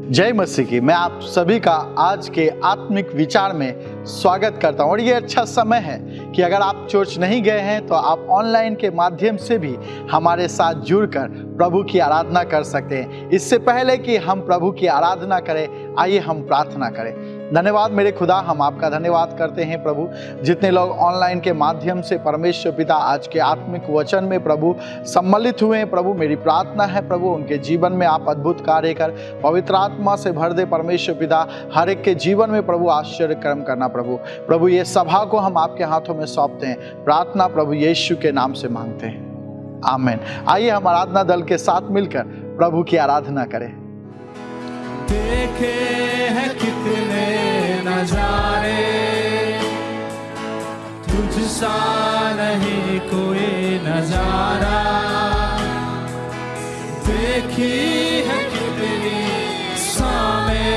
जय मसीह की। मैं आप सभी का आज के आत्मिक विचार में स्वागत करता हूँ। और ये अच्छा समय है कि अगर आप चर्च नहीं गए हैं तो आप ऑनलाइन के माध्यम से भी हमारे साथ जुड़कर प्रभु की आराधना कर सकते हैं। इससे पहले कि हम प्रभु की आराधना करें, आइए हम प्रार्थना करें। धन्यवाद मेरे खुदा, हम आपका धन्यवाद करते हैं प्रभु। जितने लोग ऑनलाइन के माध्यम से परमेश्वर पिता आज के आत्मिक वचन में प्रभु सम्मिलित हुए हैं, प्रभु मेरी प्रार्थना है प्रभु उनके जीवन में आप अद्भुत कार्य कर पवित्र आत्मा से भर दे परमेश्वर पिता। हर एक के जीवन में प्रभु आश्चर्य कर्म करना प्रभु ये सभा को हम आपके हाथों में सौंपते हैं। प्रार्थना प्रभु यीशु के नाम से मांगते हैं, आमीन। आइए हम आराधना दल के साथ मिलकर प्रभु की आराधना करें। देखे हैं कितने नजारे, तुझ सा नहीं कोई नजारा। देखी है कितनी सामे,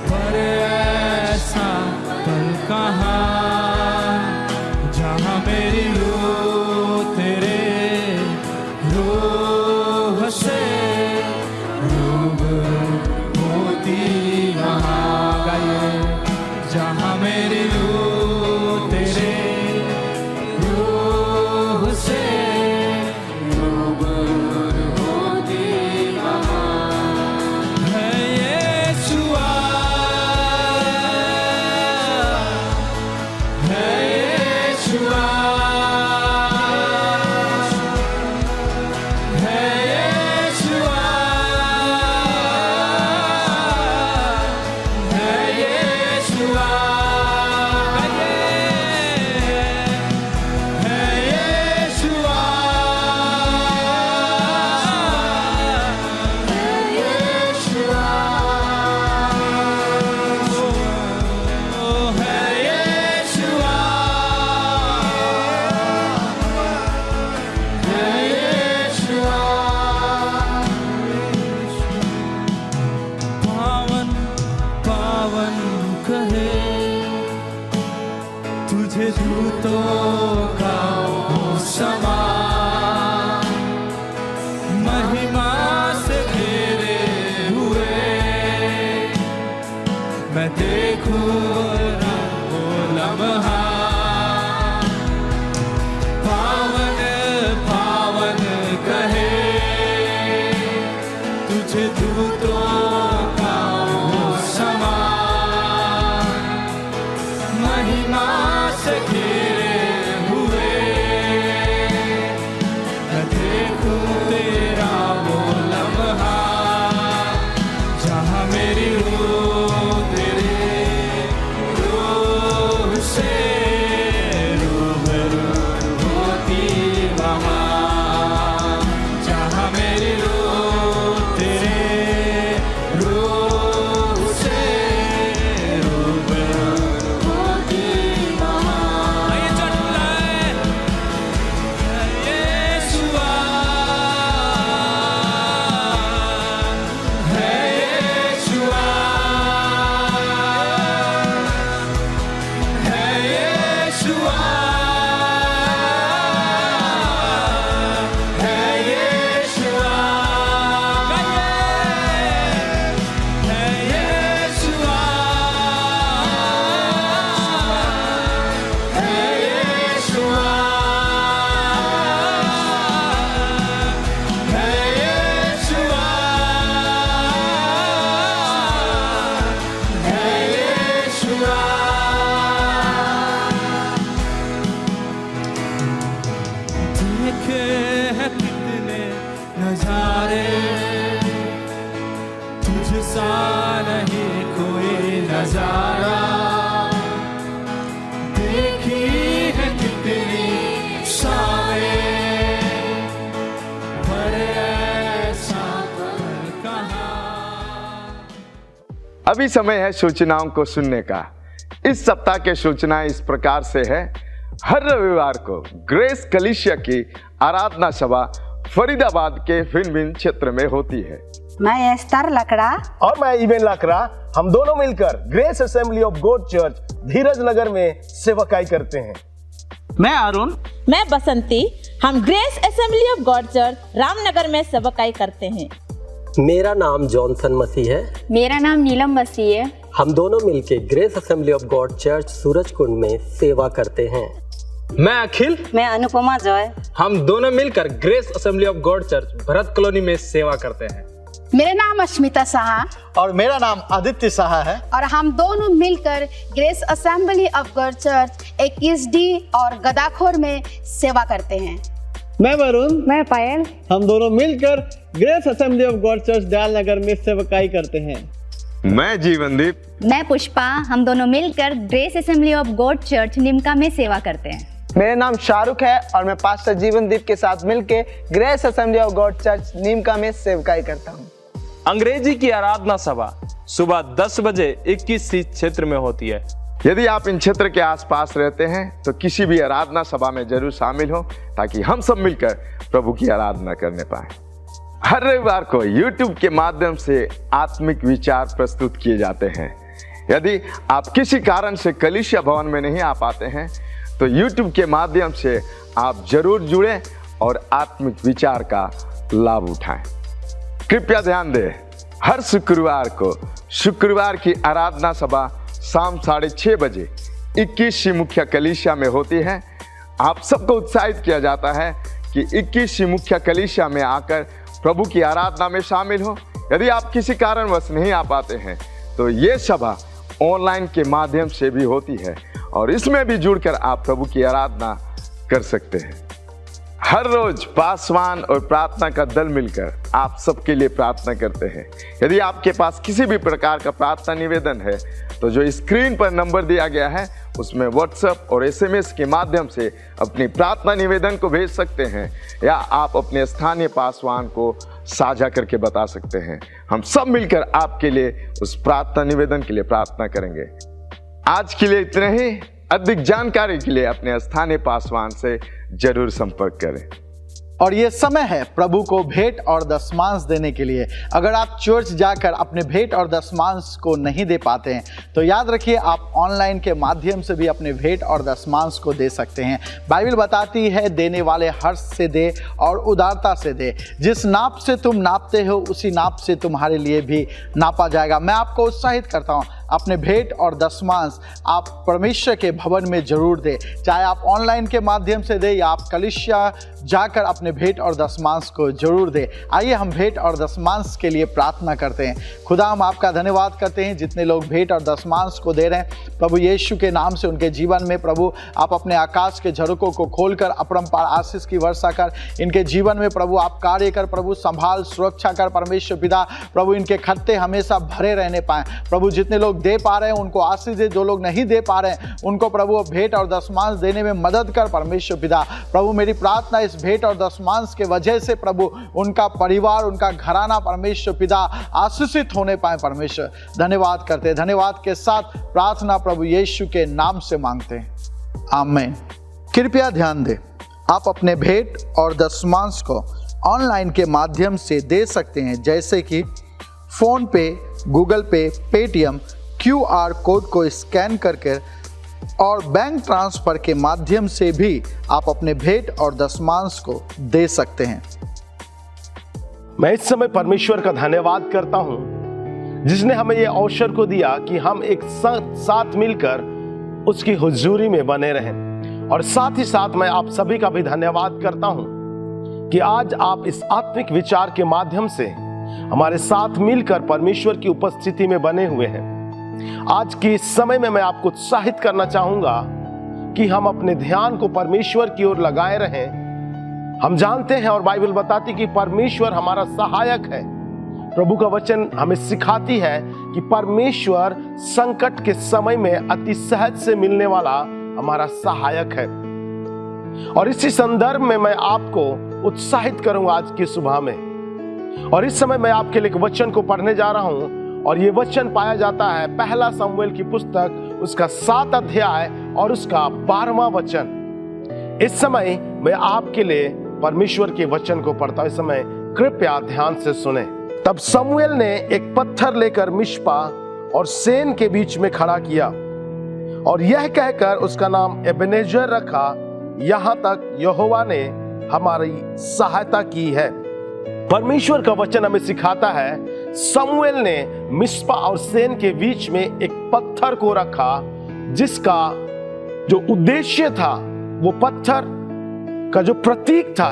पर ऐसा पल कहाँ जहाँ मेरी रूह तेरे रूह से जहाँ मेरी रूह तेरे रूह से रूबरू होती है। यीशुआ है, यीशुआ है, यीशुआ तुझे दूतों का वो समा महिमा से घेरे हुए, मैं देखूं वो लम्हा। पावन पावन कहे तुझे दूतों का वो समा महिमा से घेरे हुए, मैं देखूं तेरा वो लम्हा जहाँ मेरी रूह तेरे रूह से रूबरू होती वहाँ, जहाँ मेरी रूह तेरे रूह से रूबरू होती वहाँ। आइए चढ़ बुलाए यीशुआ है, यीशुआ है, यीशुआ है, यीशुआ है, यीशुआ है, यीशुआ है, यीशुआ है, यीशुआ। देखे हैं कितने नजारे, तुझ सा नहीं कोई नजारा। देखी है कितनी सावे, पर ऐसा पल कहाँ। अभी समय है सूचनाओं को सुनने का। इस सप्ताह के सूचनाएं इस प्रकार से है। हर रविवार को ग्रेस कलीसिया की आराधना सभा फरीदाबाद के भिन्न क्षेत्र में होती है। मैं एस्तर लकड़ा और मैं इवेन लाकड़ा, हम दोनों मिलकर Grace Assembly of God Church Dheeraj Nagar में सेवकाई करते हैं। मैं अरुण, मैं बसंती, हम Grace Assembly of God Church Ramnagar में सेवकाई करते हैं। मेरा नाम जॉनसन मसीह है। मेरा नाम नीलम मसीह है। हम दोनों मिलके grace Assembly of God church Surajkund में सेवा करते हैं। मैं अखिल। मैं अनुपमा जॉय। हम दोनों मिलकर Grace Assembly of God church Bharat colony में सेवा करते हैं। मेरा नाम अश्मिता साहा और मेरा नाम आदित्य साहा है और हम दोनों मिलकर Grace Assembly of God church 21D और गदाखोर में सेवा करते हैं। मैं वरुण। मैं पायल। हम दोनों मिलकर Grace Assembly of God Church Dayal Nagar में सेवकाई करते हैं। मैं जीवनदीप। मैं पुष्पा। हम दोनों मिलकर Grace Assembly of God Church Nimka में सेवा करते हैं। मेरा नाम शाहरुख है और मैं पास्टर जीवनदीप के साथ मिलकर Grace Assembly of God Church Nimka में सेवकाई करता हूँ। अंग्रेजी की आराधना सभा सुबह 10 बजे 21C क्षेत्र में होती है। यदि आप इन क्षेत्र के आसपास रहते हैं तो किसी भी आराधना सभा में जरूर शामिल हो ताकि हम सब मिलकर प्रभु की आराधना करने पाए। हर रविवार को YouTube के माध्यम से आत्मिक विचार प्रस्तुत किए जाते हैं। यदि आप किसी कारण से कलीसिया भवन में नहीं आ पाते हैं तो YouTube के माध्यम से आप जरूर जुड़ें और आत्मिक विचार का लाभ उठाएं। कृपया ध्यान दें, हर शुक्रवार की आराधना सभा शाम 6:30 बजे 21C मुख्य कलीसिया में होती है। आप सबको उत्साहित किया जाता है कि 21C मुख्य कलीसिया में आकर प्रभु की आराधना में शामिल हो। यदि आप किसी कारणवश नहीं आ पाते हैं तो ये सभा ऑनलाइन के माध्यम से भी होती है और इसमें भी जुड़कर आप प्रभु की आराधना कर सकते हैं। हर रोज पासवान और प्रार्थना का दल मिलकर आप सबके लिए प्रार्थना करते हैं। यदि आपके पास किसी भी प्रकार का प्रार्थना निवेदन है तो जो स्क्रीन पर नंबर दिया गया है उसमें व्हाट्सएप और SMS के माध्यम से अपनी प्रार्थना निवेदन को भेज सकते हैं या आप अपने स्थानीय पासवान को साझा करके बता सकते हैं। हम सब मिलकर आपके लिए उस प्रार्थना निवेदन के लिए प्रार्थना करेंगे। आज के लिए इतना ही। अधिक जानकारी के लिए अपने स्थानीय पासवान से जरूर संपर्क करें। और ये समय है प्रभु को भेंट और दशमांश देने के लिए। अगर आप चर्च जाकर अपने भेंट और दशमांश को नहीं दे पाते हैं तो याद रखिए आप ऑनलाइन के माध्यम से भी अपने भेंट और दशमांश को दे सकते हैं। बाइबल बताती है देने वाले हर्ष से दे और उदारता से दे। जिस नाप से तुम नापते हो उसी नाप से तुम्हारे लिए भी नापा जाएगा। मैं आपको उत्साहित करता हूँ अपने भेंट और दशमांश आप परमेश्वर के भवन में जरूर दें, चाहे आप ऑनलाइन के माध्यम से दें या आप कलीसिया जाकर अपने भेंट और दशमांश को जरूर दें। आइए हम भेंट और दशमांश के लिए प्रार्थना करते हैं। खुदा हम आपका धन्यवाद करते हैं जितने लोग भेंट और दशमांश को दे रहे हैं प्रभु यीशु के नाम से उनके जीवन में प्रभु आप अपने आकाश के झरोकों को खोलकर अपरंपार आशीष की वर्षा कर इनके जीवन में प्रभु आप कार्य कर प्रभु संभाल सुरक्षा कर परमेश्वर पिता प्रभु इनके खत्ते हमेशा भरे रहने पाएं। प्रभु जितने लोग दे पा रहे हैं उनको आशीष दे, जो लोग नहीं दे पा रहे हैं उनको प्रभु भेंट और दशमांश देने में मदद कर परमेश्वर पिता। प्रभु मेरी प्रार्थना इस भेंट और दशमांश के वजह से प्रभु उनका परिवार उनका घराना परमेश्वर पिता आशीषित होने पाए। परमेश्वर धन्यवाद करते हैं। धन्यवाद के साथ प्रार्थना प्रभु यीशु के नाम से मांगते हैं, आमीन। कृपया ध्यान दें, आप अपने भेंट और दशमांश को ऑनलाइन के माध्यम से दे सकते हैं जैसे कि फोन पे, गूगल पे, पेटीएम, QR कोड को स्कैन करके और बैंक ट्रांसफर के माध्यम से भी आप अपने भेंट और दशमांश को दे सकते हैं। मैं इस समय परमेश्वर का धन्यवाद करता हूं जिसने हमें यह अवसर को दिया कि हम एक साथ मिलकर उसकी हुजूरी में बने रहें। और साथ ही साथ मैं आप सभी का भी धन्यवाद करता हूं कि आज आप इस आत्मिक विचार के माध्यम से हमारे साथ मिलकर परमेश्वर की उपस्थिति में बने हुए हैं। आज के इस समय में मैं आपको उत्साहित करना चाहूंगा कि हम अपने ध्यान को परमेश्वर की ओर लगाए रहें। हम जानते हैं और बाइबल बताती कि परमेश्वर हमारा सहायक है। प्रभु का वचन हमें सिखाती है कि परमेश्वर संकट के समय में अति सहज से मिलने वाला हमारा सहायक है। और इसी संदर्भ में मैं आपको उत्साहित करूंगा आज की सुबह में। और इस समय मैं आपके लिए एक वचन को पढ़ने जा रहा हूं और ये वचन पाया जाता है पहला शमूएल की पुस्तक उसका 7 अध्याय और उसका 12वां वचन। इस समय मैं आपके लिए परमेश्वर के वचन को पढ़ता हूं। इस समय कृपया ध्यान से सुने। तब शमूएल ने एक पत्थर लेकर मिश्पा और सेन के बीच में खड़ा किया और यह कहकर उसका नाम एबेनेजर रखा, यहां तक यहोवा ने हमारी सहायता की है। परमेश्वर का वचन हमें सिखाता है, शमूएल ने मिस्पा और सेन के बीच में एक पत्थर को रखा, जिसका जो उद्देश्य था, वो पत्थर का जो प्रतीक था,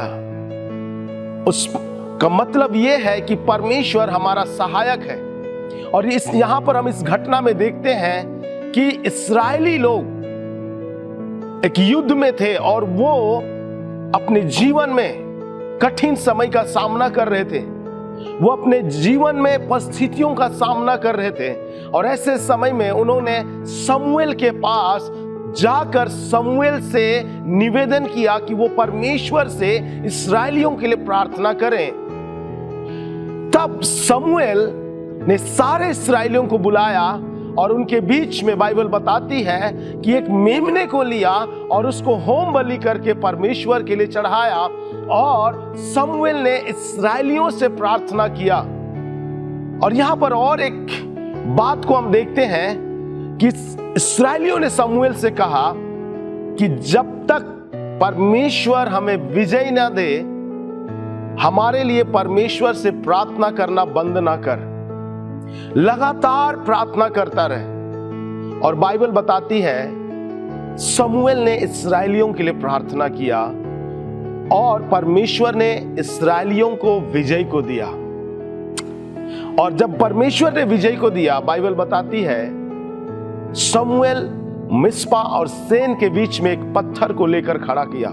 उसका मतलब यह है कि परमेश्वर हमारा सहायक है। और यहां पर हम इस घटना में देखते हैं कि इस्राएली लोग एक युद्ध में थे और वो अपने जीवन में कठिन समय का सामना कर रहे थे। वो अपने जीवन में परिस्थितियों का सामना कर रहे थे और ऐसे समय में उन्होंने शमूएल के पास जाकर शमूएल से निवेदन किया कि वो परमेश्वर से इस्राएलियों के लिए प्रार्थना करें। तब शमूएल ने सारे इस्राएलियों को बुलाया और उनके बीच में बाइबल बताती है कि एक मेमने को लिया और उसको होम बलि करके परमेश्वर के लिए चढ़ाया और शमूएल ने इस्राएलियों से प्रार्थना किया। और यहां पर और एक बात को हम देखते हैं कि इस्राएलियों ने शमूएल से कहा कि जब तक परमेश्वर हमें विजय ना दे, हमारे लिए परमेश्वर से प्रार्थना करना बंद ना कर, लगातार प्रार्थना करता रहे। और बाइबल बताती है शमूएल ने इस्राएलियों के लिए प्रार्थना किया और परमेश्वर ने इस्राएलियों को विजय को दिया। और जब परमेश्वर ने विजय को दिया, बाइबल बताती है शमूएल मिस्पा और सेन के बीच में एक पत्थर को लेकर खड़ा किया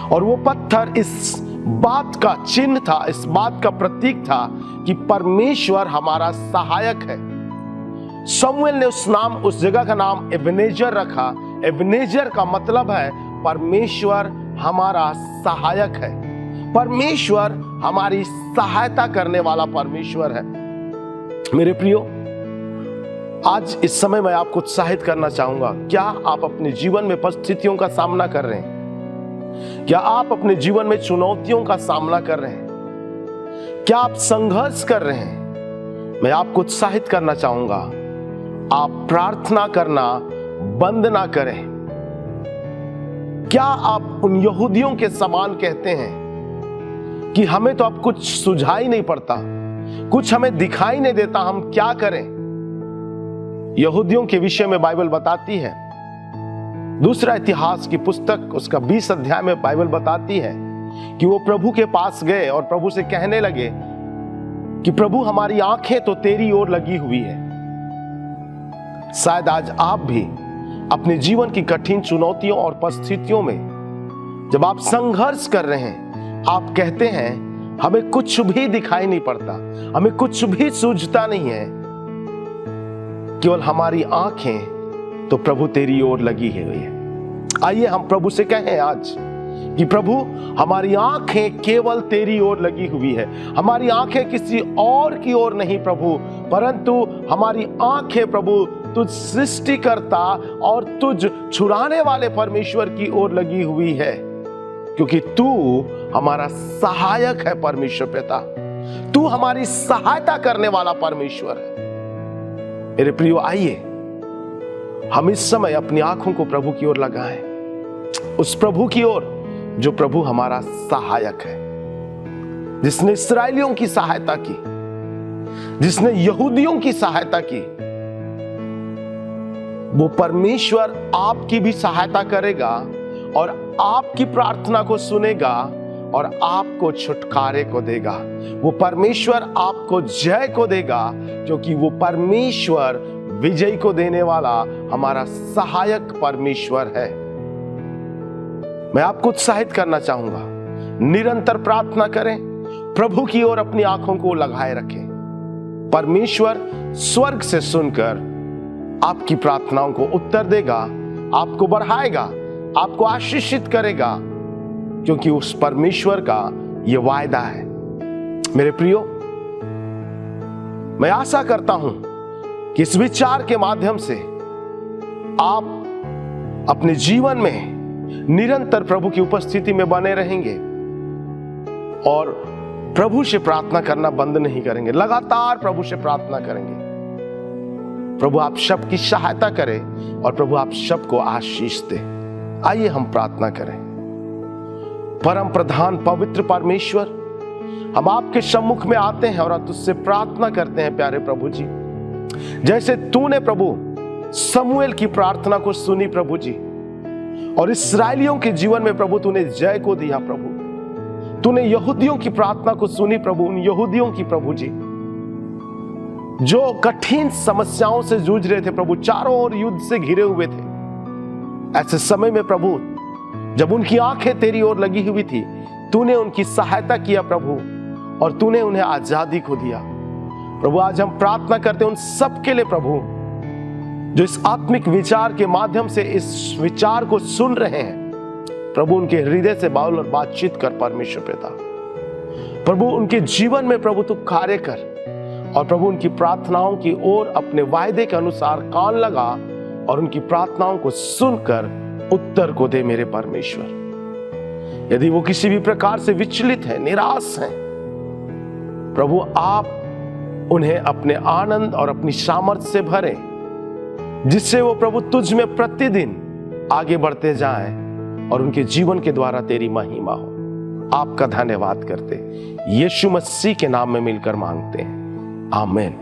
और वो पत्थर इस बात का चिन्ह था, इस बात का प्रतीक था कि परमेश्वर हमारा सहायक है। शमूएल ने उस जगह का नाम एबेनेजर रखा। एबेनेजर का मतलब है परमेश्वर हमारा सहायक है, परमेश्वर हमारी सहायता करने वाला परमेश्वर है। मेरे प्रियो, आज इस समय मैं आपको उत्साहित करना चाहूंगा। क्या आप अपने जीवन में परिस्थितियों का सामना कर रहे हैं? क्या आप अपने जीवन में चुनौतियों का सामना कर रहे हैं? क्या आप संघर्ष कर रहे हैं? मैं आपको उत्साहित करना चाहूंगा, आप प्रार्थना करना बंद ना करें। क्या आप उन यहूदियों के समान कहते हैं कि हमें तो अब कुछ सुझाई नहीं पड़ता, कुछ हमें दिखाई नहीं देता, हम क्या करें? यहूदियों के विषय में बाइबल बताती है, दूसरा इतिहास की पुस्तक उसका 20 अध्याय में बाइबल बताती है कि वो प्रभु के पास गए और प्रभु से कहने लगे कि प्रभु, हमारी आंखें तो तेरी ओर लगी हुई है। शायद आज आप भी अपने जीवन की कठिन चुनौतियों और परिस्थितियों में जब आप संघर्ष कर रहे हैं, आप कहते हैं हमें कुछ भी दिखाई नहीं पड़ता, हमें कुछ भी सूझता नहीं है, केवल हमारी आंखें तो प्रभु तेरी ओर लगी हुई है। आइए हम प्रभु से कहें आज कि प्रभु, हमारी आंखें केवल तेरी ओर लगी हुई है। हमारी आंखें किसी और की ओर नहीं प्रभु, परंतु हमारी आंखें प्रभु तुझ सृष्टिकर्ता और तुझ छुड़ाने वाले परमेश्वर की ओर लगी हुई है, क्योंकि तू हमारा सहायक है परमेश्वर पिता, तू हमारी सहायता करने वाला परमेश्वर है। मेरे प्रियो, आइए हम इस समय अपनी आंखों को प्रभु की ओर लगाएं, उस प्रभु की ओर जो प्रभु हमारा सहायक है, जिसने इस्राएलियों की सहायता की, जिसने यहूदियों की सहायता की। वो परमेश्वर आपकी भी सहायता करेगा और आपकी प्रार्थना को सुनेगा और आपको छुटकारे को देगा। वो परमेश्वर आपको जय को देगा, क्योंकि वो परमेश्वर विजय को देने वाला हमारा सहायक परमेश्वर है। मैं आपको उत्साहित करना चाहूंगा, निरंतर प्रार्थना करें, प्रभु की ओर अपनी आंखों को लगाए रखें। परमेश्वर स्वर्ग से सुनकर आपकी प्रार्थनाओं को उत्तर देगा, आपको बढ़ाएगा, आपको आशीषित करेगा, क्योंकि उस परमेश्वर का यह वायदा है। मेरे प्रियो, मैं आशा करता हूं कि इस विचार के माध्यम से आप अपने जीवन में निरंतर प्रभु की उपस्थिति में बने रहेंगे और प्रभु से प्रार्थना करना बंद नहीं करेंगे, लगातार प्रभु से प्रार्थना करेंगे। प्रभु आप सबकी सहायता करे और प्रभु आप सबको आशीष दे। आइए हम प्रार्थना करें। परम प्रधान पवित्र परमेश्वर, हम आपके सम्मुख में आते हैं और तुझसे प्रार्थना करते हैं प्यारे प्रभु जी, जैसे तूने प्रभु समूएल की प्रार्थना को सुनी प्रभु जी, और इस्राएलियों के जीवन में प्रभु तूने जय को दिया प्रभु। तूने यहूदियों की प्रार्थना को सुनी प्रभु, उन यहूदियों की प्रभु जी जो कठिन समस्याओं से जूझ रहे थे प्रभु, चारों ओर युद्ध से घिरे हुए थे। ऐसे समय में प्रभु जब उनकी आंखें तेरी ओर लगी हुई थी, तूने उनकी सहायता किया प्रभु, और तूने उन्हें आजादी को दिया प्रभु। आज हम प्रार्थना करते हैं उन सब के लिए प्रभु जो इस आत्मिक विचार के माध्यम से इस विचार को सुन रहे हैं प्रभु, उनके हृदय से बाउल और बातचीत कर परमेश्वर पिता। प्रभु उनके जीवन में प्रभु तू कार्य कर, और प्रभु उनकी प्रार्थनाओं की ओर अपने वायदे के अनुसार कान लगा, और उनकी प्रार्थनाओं को सुनकर उत्तर को दे मेरे परमेश्वर। यदि वो किसी भी प्रकार से विचलित है, निराश है प्रभु, आप उन्हें अपने आनंद और अपनी सामर्थ्य से भरे, जिससे वो प्रभु तुझ में प्रतिदिन आगे बढ़ते जाएं और उनके जीवन के द्वारा तेरी महिमा हो। आपका धन्यवाद करते यीशु मसीह के नाम में मिलकर मांगते हैं, आमीन।